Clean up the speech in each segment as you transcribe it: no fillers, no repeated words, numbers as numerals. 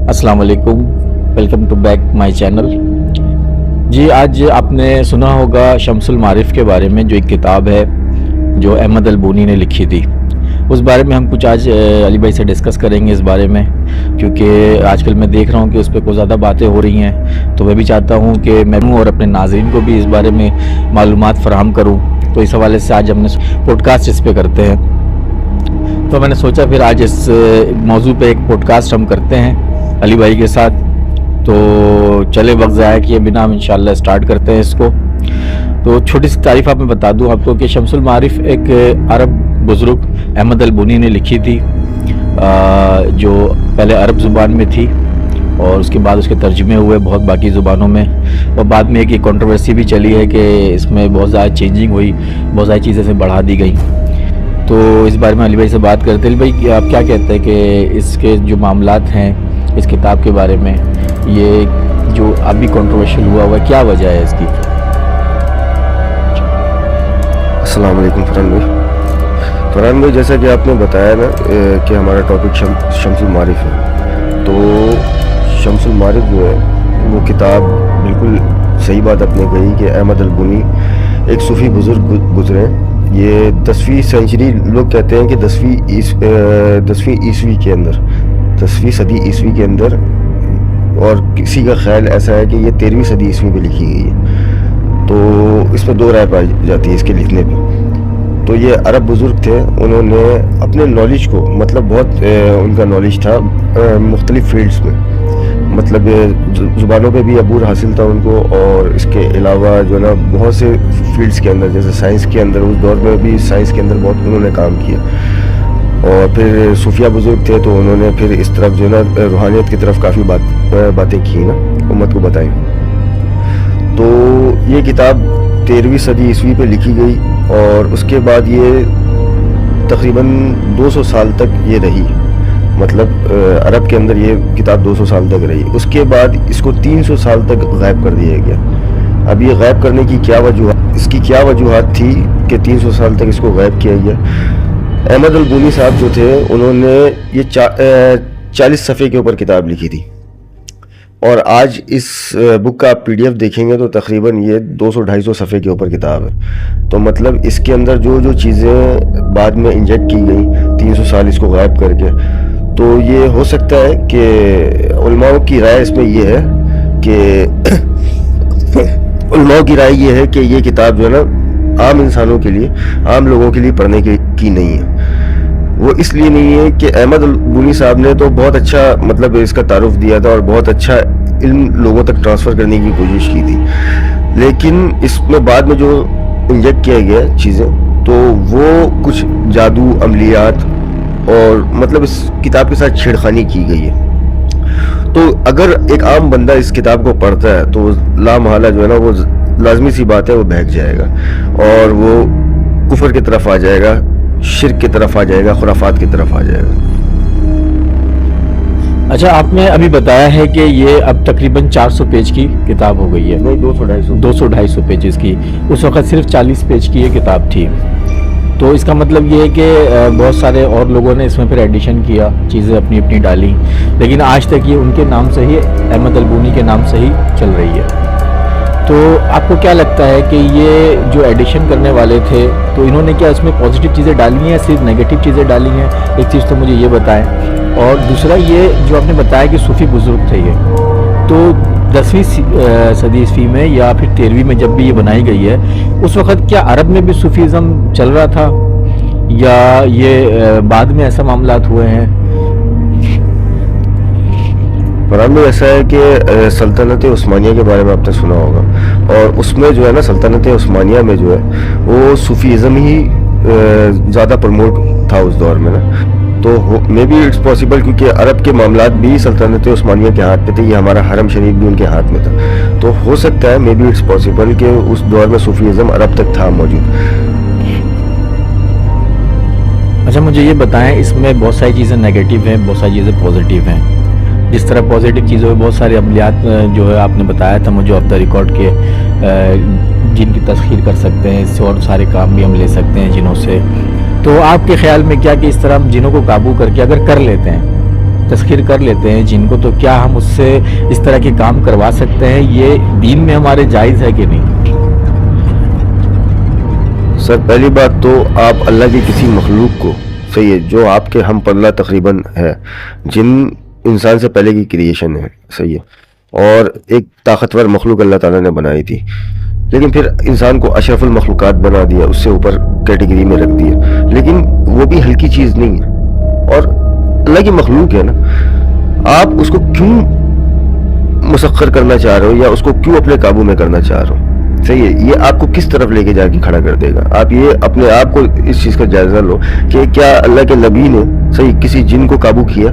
अस्सलाम वालेकुम, welcome to back my channel. जी, आज आपने सुना होगा शम्सुल मारिफ के बारे में, जो एक किताब है जो अहमद अल-बूनी ने लिखी थी। उस बारे में हम कुछ आज अली भाई से डिस्कस करेंगे इस बारे में, क्योंकि आजकल मैं देख रहा हूँ कि उस पर कुछ ज़्यादा बातें हो रही हैं, तो मैं भी चाहता हूँ कि मैं और अपने नाज़रीन को भी इस बारे में मालूमात फ़राहम करूँ। तो इस हवाले से आज हमने पॉडकास्ट इस पे करते हैं। तो मैंने सोचा फिर आज इस मौजू पे एक पॉडकास्ट हम करते हैं अली भाई के साथ। तो चले वक्त ज़ाया किए बिना हम इंशाल्लाह स्टार्ट करते हैं इसको। तो छोटी सी तारीफ़ आप मैं बता दूं आपको कि शम्सुल मारिफ एक अरब बुज़ुर्ग अहमद अल-बूनी ने लिखी थी, जो पहले अरब ज़ुबान में थी और उसके बाद उसके तर्जुमे हुए बहुत बाकी ज़ुबानों में, और बाद में एक कंट्रोवर्सी भी चली है कि इसमें बहुत ज़्यादा चेंजिंग हुई, बहुत सारी चीज़ें से बढ़ा दी गई। तो इस बारे में अली भाई से बात करते हैं। अली भाई, आप क्या कहते हैं कि इसके जो मामलात हैं इस किताब के बारे में, ये जो अभी कंट्रोवर्शियल हुआ क्या वजह है इसकी? अस्सलाम वालेकुम फरहान भाई, जैसा कि आपने बताया ना कि हमारा टॉपिक शम्सुल मारिफ है। तो शम्सुल मारिफ जो है वो किताब, बिल्कुल सही बात आपने कही कि अहमद अल-बूनी एक सूफ़ी बुज़ुर्ग गुजरे। ये 10वीं सेंचुरी, लोग कहते हैं कि 10वीं ईस्वी के अंदर, 10वीं सदी ईस्वी के अंदर, और किसी का ख्याल ऐसा है कि ये 13वीं सदी ईस्वी में लिखी गई है। तो इस पर दो राय पाई जाती है इसके लिखने पे। तो ये अरब बुज़ुर्ग थे, उन्होंने अपने नॉलेज को, मतलब बहुत उनका नॉलेज था मुख्तलिफ़ फील्ड्स में, मतलब ज़ुबानों पे भी अबूर हासिल था उनको, और इसके अलावा जो है ना बहुत से फील्ड्स के अंदर, जैसे साइंस के अंदर, उस दौर में भी साइंस के अंदर बहुत उन्होंने काम किया। और फिर सूफिया बुज़ुर्ग थे, तो उन्होंने फिर इस तरफ जो है ना रूहानियत की तरफ काफ़ी बातें की ना, उम्मत को बताई। तो ये किताब 13वीं सदी ईस्वी पे लिखी गई, और उसके बाद ये तकरीबन 200 साल तक ये रही, मतलब अरब के अंदर ये किताब 200 साल तक रही। उसके बाद इसको 300 साल तक गायब कर दिया गया। अब ये गायब करने की इसकी क्या वजूहात थी कि 300 साल तक इसको गायब किया गया? अहमद अल-बूनी साहब जो थे, उन्होंने ये 40 सफ़े के ऊपर किताब लिखी थी, और आज इस बुक का आप PDF देखेंगे तो तकरीबन ये 200-250 सफ़े के ऊपर किताब है। तो मतलब इसके अंदर जो चीज़ें बाद में इंजेक्ट की गई 300 साल इसको गायब करके, तो ये हो सकता है कि उलमाओं की राय इसमें ये है कि उलमाओं की राय ये है कि ये किताब जो है ना आम इंसानों के लिए, आम लोगों के लिए पढ़ने की नहीं है। वो इसलिए नहीं है कि अहमद अल-बूनी साहब ने तो बहुत अच्छा, मतलब इसका तारुफ दिया था और बहुत अच्छा इल्म लोगों तक ट्रांसफ़र करने की कोशिश की थी, लेकिन इसमें बाद में जो इंजेक्ट किया गया चीज़ें, तो वो कुछ जादू, अमलियात, और मतलब इस किताब के साथ छेड़खानी की गई है। तो अगर एक आम बंदा इस किताब को पढ़ता है तो लामहला जो है ना, वो लाजमी सी बात है, वो बहक जाएगा और वो कुफर की तरफ आ जाएगा, शिर्क की तरफ आ जाएगा, खुराफात की तरफ आ जाएगा। अच्छा, आपने अभी बताया है कि ये अब तकरीबन 400 पेज की किताब हो गई है। नहीं, 200-250 पेजेस की। उस वक्त सिर्फ 40 पेज की ये किताब थी। तो इसका मतलब ये है कि बहुत सारे और लोगों ने इसमें फिर एडिशन किया, चीज़ें अपनी अपनी डाली, लेकिन आज तक ये उनके नाम से ही, अहमद अल-बूनी के नाम से ही चल रही है। तो आपको क्या लगता है कि ये जो एडिशन करने वाले थे, तो इन्होंने क्या इसमें पॉजिटिव चीज़ें डाली हैं, सिर्फ नेगेटिव चीज़ें डाली हैं? एक चीज़ तो मुझे ये बताएं। और दूसरा, ये जो आपने बताया कि सूफ़ी बुज़ुर्ग थे ये, तो 10वीं सदी ईस्वी में या फिर 13वीं में जब भी ये बनाई गई है, उस वक़्त क्या अरब में भी सूफ़ीज़म चल रहा था, या ये बाद में ऐसा मामलात हुए हैं? फरहान में ऐसा है कि सल्तनत उस्मानिया के बारे में आपने सुना होगा, और उसमें जो है ना, सल्तनत उस्मानिया में जो है वो सूफीज़म ही ज़्यादा प्रमोट था उस दौर में ना। तो मे बी इट्स पॉसिबल, क्योंकि अरब के मामलात भी सल्तनत उस्मानिया के हाथ में थे, ये हमारा हरम शरीफ भी उनके हाथ में था। तो हो सकता है, मे बी इट्स पॉसिबल कि उस दौर में सूफीज़म अरब तक था मौजूद। अच्छा, मुझे ये बताएं, इसमें बहुत सारी चीज़ें नेगेटिव हैं, बहुत सारी चीज़ें पॉजिटिव हैं। जिस तरह पॉजिटिव चीज़ों में बहुत सारे अमलियात जो है आपने बताया था मुझे ऑफ द रिकॉर्ड के, जिनकी तस्खीर कर सकते हैं, इससे और सारे काम भी हम ले सकते हैं जिनों से। तो आपके ख्याल में क्या कि इस तरह हम जिनों को काबू करके अगर कर लेते हैं तस्खीर कर लेते हैं जिनको, तो क्या हम उससे इस तरह के काम करवा सकते हैं? ये दीन में हमारे जायज़ है कि नहीं? सर पहली बात तो आप अल्लाह की किसी मखलूक को, सही है, जो आपके हम पल्ला तकरीबन है, जिन इंसान से पहले की क्रिएशन है, सही है, और एक ताकतवर मखलूक अल्लाह ताला ने बनाई थी, लेकिन फिर इंसान को अशरफुल मखलूकात बना दिया, उससे ऊपर कैटेगरी में रख दिया। लेकिन वो भी हल्की चीज़ नहीं है, और अल्लाह की मखलूक है ना, आप उसको क्यों मुसख्खर करना चाह रहे हो या उसको क्यों अपने काबू में करना चाह रहे हो? सही है, ये आपको किस तरफ लेके जाके खड़ा कर देगा? आप ये अपने आप को इस चीज़ का जायज़ा लो कि क्या अल्लाह के नबी ने, सही, किसी जिन को काबू किया?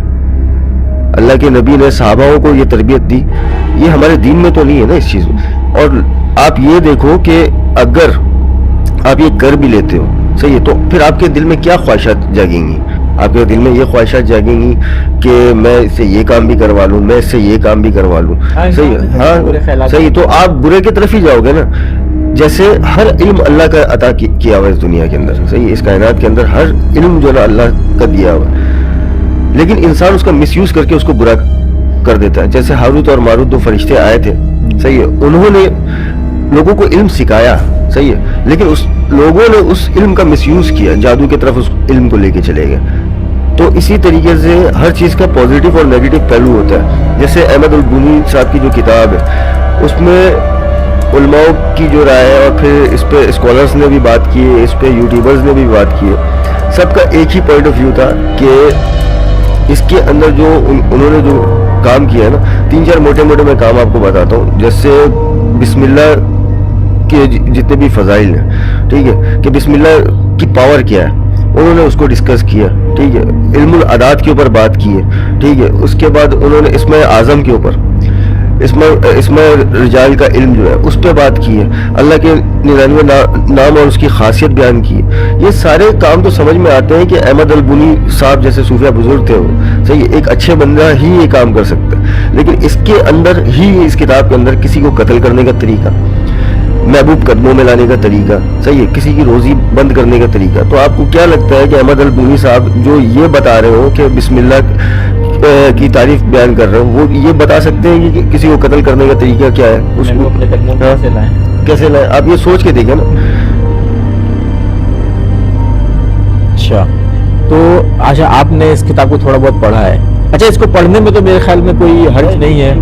अल्लाह के नबी ने सहाबाओं को ये तरबियत दी? ये हमारे दीन में तो नहीं है ना इस चीज़ में। और आप ये देखो कि अगर आप ये कर भी लेते हो, सही है, तो फिर आपके दिल में क्या ख्वाहिशात जागेंगी? आपके दिल में ये ख्वाहिशात जागेंगी कि मैं इससे ये काम भी करवा लूँ, मैं इससे ये काम भी करवा लूँ, सही है, हाँ सही, तो आप बुरे की तरफ ही जाओगे ना। जैसे हर इल्म अल्लाह का अता किया हुआ है इस दुनिया के अंदर, सही है, इस कायनात के अंदर हर इल्म जो है ना अल्लाह का दिया हुआ है, लेकिन इंसान उसका मिसयूज करके उसको बुरा कर देता है। जैसे हारूत और मारूत दो फरिश्ते आए थे, सही है, उन्होंने लोगों को इल्म सिखाया, सही है, लेकिन उस लोगों ने उस इल्म का मिसयूज किया, जादू की तरफ उस इल्म को लेके चले गए। तो इसी तरीके से हर चीज़ का पॉजिटिव और नेगेटिव पहलू होता है। जैसे अहमद अल-बूनी साहब की जो किताब है, उसमें उलमाओं की जो राय है, और फिर इस पे स्कॉलर्स ने भी बात की है, इस पे यूट्यूबर्स ने भी बात की है, सबका एक ही पॉइंट ऑफ व्यू था कि इसके अंदर जो उन्होंने जो काम किया है ना, 3-4 मोटे मोटे मैं काम आपको बताता हूँ। जैसे बिस्मिल्लाह के जितने भी फजाइल हैं, ठीक है, कि बिस्मिल्लाह की पावर क्या है, उन्होंने उसको डिस्कस किया, ठीक है, इल्मुल अदात के ऊपर बात की है, ठीक है, उसके बाद उन्होंने इसमें आज़म के ऊपर, इसमें रिजाल का इल्म जो है उस पर बात की है, अल्लाह के 99 नाम और उसकी खासियत बयान की है। ये सारे काम तो समझ में आते हैं कि अहमद अल-बूनी साहब जैसे सूफिया बुजुर्ग थे, वो सही है, एक अच्छे बंदा ही ये काम कर सकता है, लेकिन इसके अंदर ही, इस किताब के अंदर किसी को कत्ल करने का तरीका, महबूब कदमों में लाने का तरीका, सही है, किसी की रोजी बंद करने का तरीका। तो आपको क्या लगता है कि अहमद अल-बूनी साहब जो ये बता रहे हो कि बिस्मिल्लाह की तारीफ बयान कर रहे हो, वो ये बता सकते हैं कि किसी को कत्ल करने का तरीका क्या है? उसको अपने कदमों में कैसे लाएं? कैसे लाएं? आप ये सोच के देखिए ना। अच्छा, तो अच्छा, आपने इस किताब को थोड़ा बहुत पढ़ा है। अच्छा, इसको पढ़ने में तो मेरे ख्याल में कोई हर्ज नहीं है,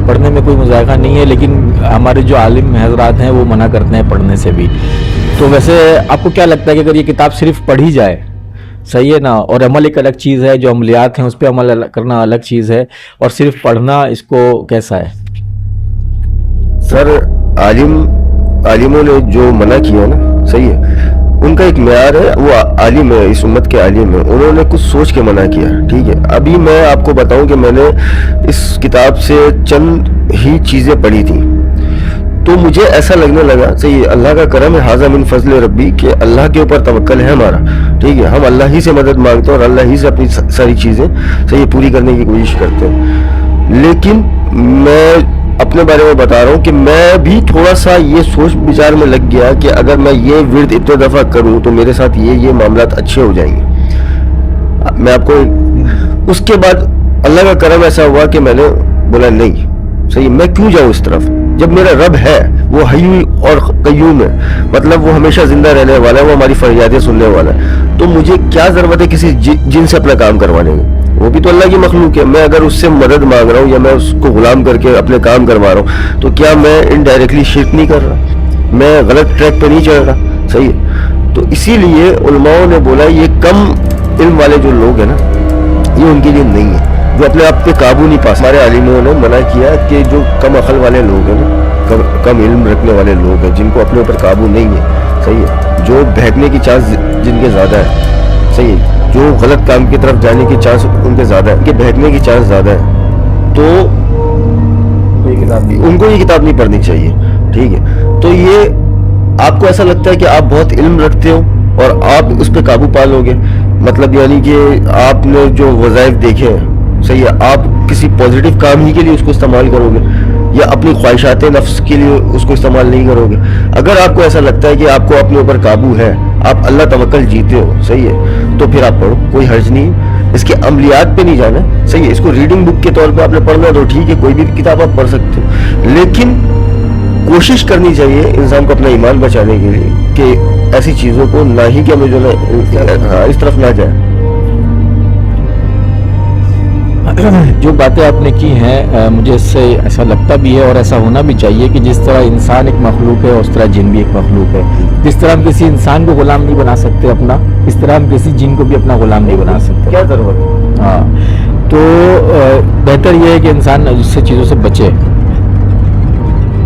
पढ़ने में कोई मुज़ायका नहीं है, लेकिन हमारे जो आलिम हज़रात हैं वो मना करते हैं पढ़ने से भी। तो वैसे आपको क्या लगता है कि अगर ये किताब सिर्फ पढ़ी जाए, सही है ना, और अमल एक अलग चीज़ है, जो अमलियात हैं उस पर अमल करना अलग चीज़ है, और सिर्फ पढ़ना इसको कैसा है? सर आलिमों ने जो मना किया ना, सही है, उनका एक म्यार है, वो आलिम है, इस उम्मत के आलिम है, उन्होंने कुछ सोच के मना किया, ठीक है। अभी मैं आपको बताऊं कि मैंने इस किताब से चंद ही चीज़ें पढ़ी थी, तो मुझे ऐसा लगने लगा, सही है, अल्लाह का करम है, हाज़ा मिन फज़ल रब्बी, कि अल्लाह के ऊपर तवक्कल है हमारा, ठीक है, हम अल्लाह ही से मदद मांगते हैं और अल्लाह ही से अपनी सारी चीज़ें, सही है, पूरी करने की कोशिश करते हैं। लेकिन मैं अपने बारे में बता रहा हूँ कि मैं भी थोड़ा सा ये सोच विचार में लग गया कि अगर मैं ये विर्द इतने दफ़ा करूँ तो मेरे साथ ये मामलात अच्छे हो जाएंगे। मैं आपको उसके बाद अल्लाह का करम ऐसा हुआ कि मैंने बोला नहीं, सही, मैं क्यों जाऊँ इस तरफ, जब मेरा रब है, वो हय्यू और कय्यूम है, मतलब वो हमेशा जिंदा रहने वाला है, वो हमारी फरियादें सुनने वाला है, तो मुझे क्या ज़रूरत है किसी जिन से अपना काम करवाने की? वो भी तो अल्लाह की मखलूक है। मैं अगर उससे मदद मांग रहा हूँ या मैं उसको गुलाम करके अपने काम करवा रहा हूँ, तो क्या मैं इनडायरेक्टली शिर्क नहीं कर रहा? मैं गलत ट्रैक पे नहीं चढ़ रहा? सही है। तो इसीलिए उलमाओं ने बोला ये कम इल्म वाले जो लोग हैं ना, ये उनके लिए नहीं है, जो अपने आप पे काबू नहीं पा। हमारे आलिमों ने मना किया कि जो कम अकल वाले लोग हैं ना, कम इल्म रखने वाले लोग हैं, जिनको अपने ऊपर काबू नहीं है, सही है, जो बहकने की चांस जिनके ज़्यादा है, सही है, जो गलत काम की तरफ जाने की चांस उनके ज़्यादा है, उनके बहकने की चांस ज़्यादा है, तो उनको ये किताब नहीं पढ़नी चाहिए, ठीक है। तो ये आपको ऐसा लगता है कि आप बहुत इल्म रखते हो और आप उस पर काबू पा लोगे, मतलब यानी कि आपने जो वज़ाइफ देखे हैं, सही है, आप किसी पॉजिटिव काम ही के लिए उसको इस्तेमाल करोगे या अपनी ख्वाहिशात नफ्स के लिए उसको इस्तेमाल नहीं करोगे। अगर आपको ऐसा लगता है कि आपको अपने ऊपर काबू है, आप अल्लाह तवक्कल जीते हो, सही है, तो फिर आप पढ़ो, कोई हर्ज नहीं। اس کے عملیات پہ نہیں جانا ہے. صحیح ہے, اس کو ریڈنگ بک کے طور پہ آپ نے پڑھنا ہے تو ٹھیک ہے, کوئی بھی کتاب آپ پڑھ سکتے ہو, لیکن کوشش کرنی چاہیے انسان کو اپنا ایمان بچانے کے لیے کہ ایسی چیزوں کو نہ ہی کہ ہمیں جو ہے اس طرف نہ جائے. جو باتیں آپ نے کی ہیں مجھے اس سے ایسا لگتا بھی ہے اور ایسا ہونا بھی چاہیے کہ جس طرح انسان ایک مخلوق ہے اس طرح جن بھی ایک مخلوق ہے. جس طرح ہم کسی انسان کو غلام نہیں بنا سکتے اپنا, اس طرح ہم کسی جن کو بھی اپنا غلام نہیں بنا سکتے. کیا ضرورت ہے؟ ہاں, تو بہتر یہ ہے کہ انسان اس سے چیزوں سے بچے.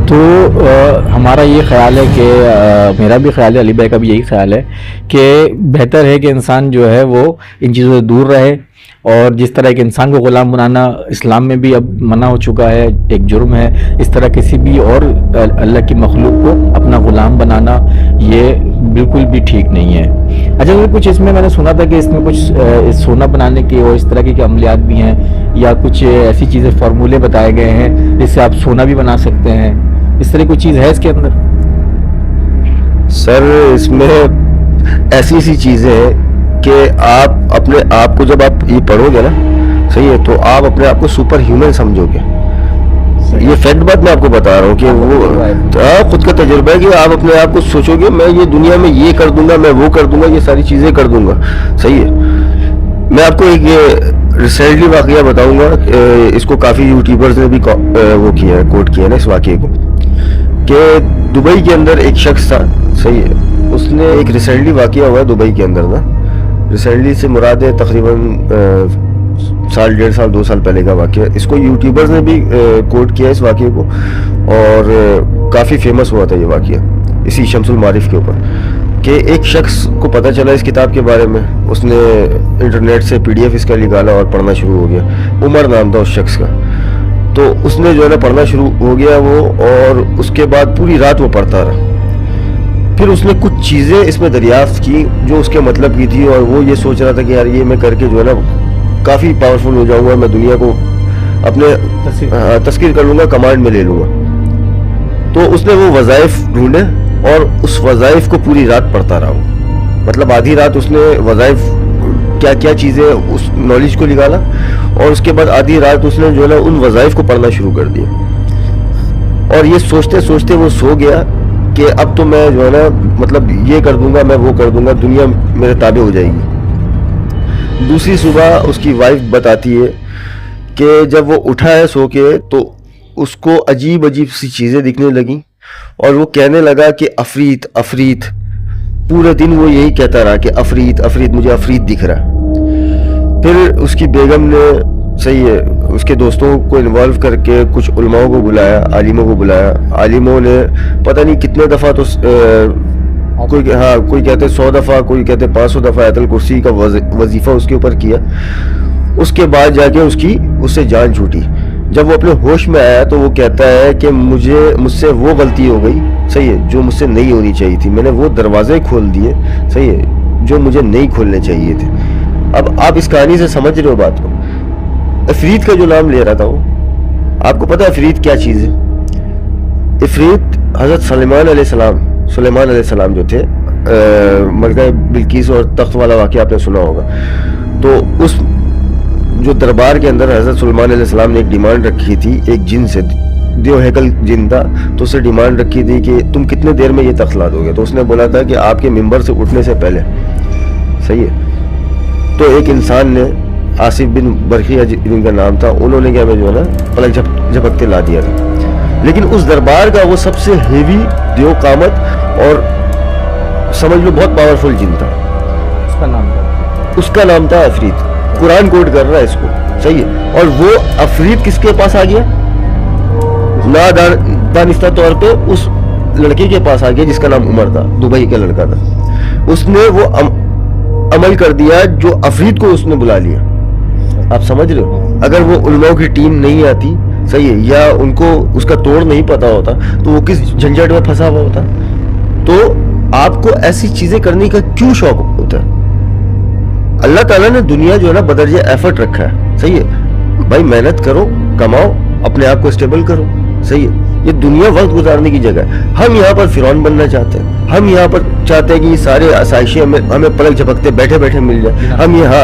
تو ہمارا یہ خیال ہے کہ میرا بھی خیال ہے, علی بھائی کا بھی یہی خیال ہے کہ بہتر ہے کہ انسان جو ہے وہ ان چیزوں سے دور رہے. اور جس طرح ایک انسان کو غلام بنانا اسلام میں بھی اب منع ہو چکا ہے, ایک جرم ہے, اس طرح کسی بھی اور اللہ کی مخلوق کو اپنا غلام بنانا یہ بالکل بھی ٹھیک نہیں ہے. اچھا, کچھ اس میں نے سنا تھا کہ اس میں کچھ سونا بنانے کے اور اس طرح کے عملیات بھی ہیں, یا کچھ ایسی چیزیں فارمولے بتائے گئے ہیں جس سے آپ سونا بھی بنا سکتے ہیں. اس طرح کوئی چیز ہے اس کے اندر؟ سر اس میں ایسی چیزیں ہیں کہ آپ اپنے آپ کو جب آپ یہ پڑھو گے نا, صحیح ہے, تو آپ اپنے آپ کو سپر ہیومن سمجھو گے. یہ فیکٹ بات میں آپ کو بتا رہا ہوں کہ وہ خود کا تجربہ ہے کہ آپ اپنے آپ کو سوچو گے میں یہ دنیا میں یہ کر دوں گا, میں وہ کر دوں گا, یہ ساری چیزیں کر دوں گا. صحیح ہے. میں آپ کو ایک یہ ریسنٹلی واقعہ بتاؤں گا, اس کو کافی یوٹیوبرز نے بھی وہ کیا ہے, کوٹ کیا ہے نا اس واقعے کو, کہ دبئی کے اندر ایک شخص تھا. صحیح ہے, اس نے ایک ریسنٹلی واقعہ ہوا ہے دبئی کے اندر نا, ریسنٹلی سے مراد ہے تقریباً سال 1.5 سال 2 سال پہلے کا واقعہ. اس کو یوٹیوبرز نے بھی کوٹ کیا اس واقعے کو, اور کافی فیمس ہوا تھا یہ واقعہ اسی شمس المعارف کے اوپر, کہ ایک شخص کو پتہ چلا اس کتاب کے بارے میں, اس نے انٹرنیٹ سے PDF اس کا نکالا اور پڑھنا شروع ہو گیا. عمر نام تھا اس شخص کا. تو اس نے جو ہے نا پڑھنا شروع ہو گیا وہ, اور اس کے بعد پوری رات وہ پڑھتا رہا. پھر اس نے کچھ چیزیں اس میں دریافت کی جو اس کے مطلب کی تھی, اور وہ یہ سوچ رہا تھا کہ یار یہ میں کر کے جو ہے نا کافی پاورفل ہو جاؤں گا, میں دنیا کو اپنے تسخیر کر لوں گا, کمانڈ میں لے لوں گا. تو اس نے وہ وظائف ڈھونڈے اور اس وظائف کو پوری رات پڑھتا رہا. مطلب آدھی رات اس نے وظائف کیا کیا چیزیں اس نالج کو نکالا, اور اس کے بعد آدھی رات اس نے جو ہے نا ان وظائف کو پڑھنا شروع کر دیا. اور یہ سوچتے سوچتے وہ سو گیا کہ اب تو میں جو ہے نا مطلب یہ کر دوں گا, میں وہ کر دوں گا, دنیا میرے تابع ہو جائے گی. دوسری صبح اس کی وائف بتاتی ہے کہ جب وہ اٹھا ہے سو کے تو اس کو عجیب سی چیزیں دکھنے لگیں, اور وہ کہنے لگا کہ افریت افریت. پورے دن وہ یہی کہتا رہا کہ افریت افریت, مجھے افریت دکھ رہا. پھر اس کی بیگم نے, صحیح ہے, اس کے دوستوں کو انوالو کر کے کچھ علماؤں کو بلایا, عالموں کو بلایا. عالموں نے پتہ نہیں کتنے دفعہ تو کوئی کہتے 100 دفعہ, کوئی کہتے 500 دفعہ آیت الکرسی کا وظیفہ اس کے اوپر کیا. اس کے بعد جا کے اس سے جان چھوٹی. جب وہ اپنے ہوش میں آیا تو وہ کہتا ہے کہ مجھ سے وہ غلطی ہو گئی, صحیح ہے, جو مجھ سے نہیں ہونی چاہیے تھی. میں نے وہ دروازے کھول دیے, صحیح ہے, جو مجھے نہیں کھولنے چاہیے تھے. اب آپ اس کہانی سے سمجھ رہے ہو بات کو. افریت کا جو نام لے رہا تھا وہ, آپ کو پتہ ہے افریت کیا چیز ہے؟ افریت حضرت سلیمان علیہ السلام جو تھے, ملکہ بلقیس اور تخت والا واقعہ آپ نے سنا ہوگا. تو اس جو دربار کے اندر حضرت سلیمان علیہ السلام نے ایک ڈیمانڈ رکھی تھی ایک جن سے, دیو ہیکل جن تھا, تو اس سے ڈیمانڈ رکھی تھی کہ تم کتنے دیر میں یہ تخت لا دو گے. تو اس نے بولا تھا کہ آپ کے ممبر سے اٹھنے سے پہلے. صحیح ہے. تو ایک انسان نے, آصف بن برقیہ جن کا نام تھا, انہوں نے کیا جو ہے نا پلک جھپکتے لا دیا تھا. لیکن اس دربار کا وہ سب سے ہیوی دیو قامت اور سمجھ لو بہت پاورفل جن تھا. اس کا نام تھا افریت. قرآن کوٹ کر رہا ہے اس کو, صحیح ہے. اور وہ افریت کس کے پاس آ گیا؟ دانستہ طور پہ اس لڑکے کے پاس آ گیا جس کا نام عمر تھا, دبئی کا لڑکا تھا. اس نے وہ عمل کر دیا جو افریت کو اس نے بلا لیا. آپ سمجھ رہے ہو؟ اگر وہ علماء کی ٹیم نہیں آتی, صحیح ہے, یا ان کو اس کا توڑ نہیں پتا ہوتا تو وہ کس جھنجھٹ میں پھنسا ہوا ہوتا. تو آپ کو ایسی چیزیں کرنے کا کیوں شوق ہوتا ہے؟ اللہ تعالیٰ نے دنیا جو ہے نا بدرجہ ایفرٹ رکھا ہے, صحیح ہے. بھائی محنت کرو, کماؤ, اپنے آپ کو اسٹیبل کرو, صحیح ہے. یہ دنیا وقت گزارنے کی جگہ ہے. ہم یہاں پر فرعون بننا چاہتے ہیں, ہم یہاں پر چاہتے ہیں کہ یہ سارے آسائشیں ہمیں پلک جھپکتے بیٹھے بیٹھے مل جائے،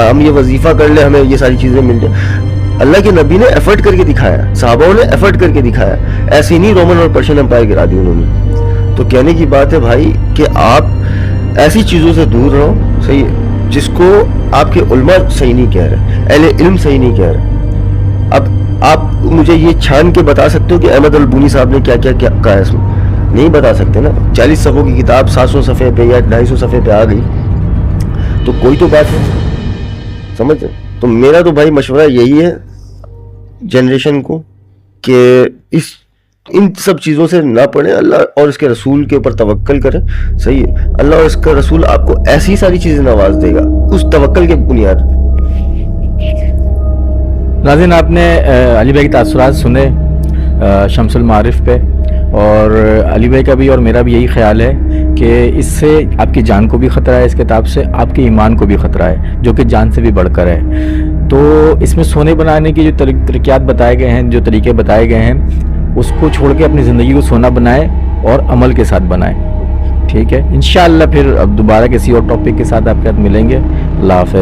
ہم یہ وظیفہ کر لیں، ہمیں یہ ساری چیزیں مل جائیں۔ اللہ کے نبی نے ایفرٹ کر کے دکھایا، صحابہ نے ایفرٹ کر کے دکھایا، ایسی نہیں رومن اور پرشین امپائر گرا دی انہوں نے۔ تو کہنے کی بات ہے بھائی کہ آپ ایسی چیزوں سے دور رہو، صحیح ہے، جس کو آپ کے علماء صحیح نہیں کہہ رہے، اہل علم صحیح نہیں کہہ رہے۔ اب آپ مجھے یہ چھان کے بتا سکتے ہو کہ احمد البونی صاحب نے کیا کیا کہا ہے اس میں؟ نہیں بتا سکتے نا۔ 40 صفحوں کی کتاب 700 صفحے پہ یا 250 صفحے پہ آ گئی تو کوئی تو بات ہے، سمجھ؟ تو میرا تو بھائی مشورہ یہی ہے جنریشن کو کہ ان سب چیزوں سے نہ پڑھیں، اللہ اور اس کے رسول کے اوپر توکل کریں، صحیح ہے۔ اللہ اور اس کا رسول آپ کو ایسی ساری چیزیں نواز دے گا اس توکل کے بنیاد پر۔ ناظرین، آپ نے علی بھائی کے تاثرات سنے شمس المعارف پہ، اور علی بھائی کا بھی اور میرا بھی یہی خیال ہے کہ اس سے آپ کی جان کو بھی خطرہ ہے، اس کتاب سے آپ کے ایمان کو بھی خطرہ ہے، جو کہ جان سے بھی بڑھ کر ہے۔ تو اس میں سونے بنانے کی جو ترکیات بتائے گئے ہیں، جو طریقے بتائے گئے ہیں، اس کو چھوڑ کے اپنی زندگی کو سونا بنائیں اور عمل کے ساتھ بنائیں، ٹھیک ہے؟ انشاءاللہ پھر اب دوبارہ کسی اور ٹاپک کے ساتھ آپ کے ساتھ ملیں گے۔ اللہ حافظ۔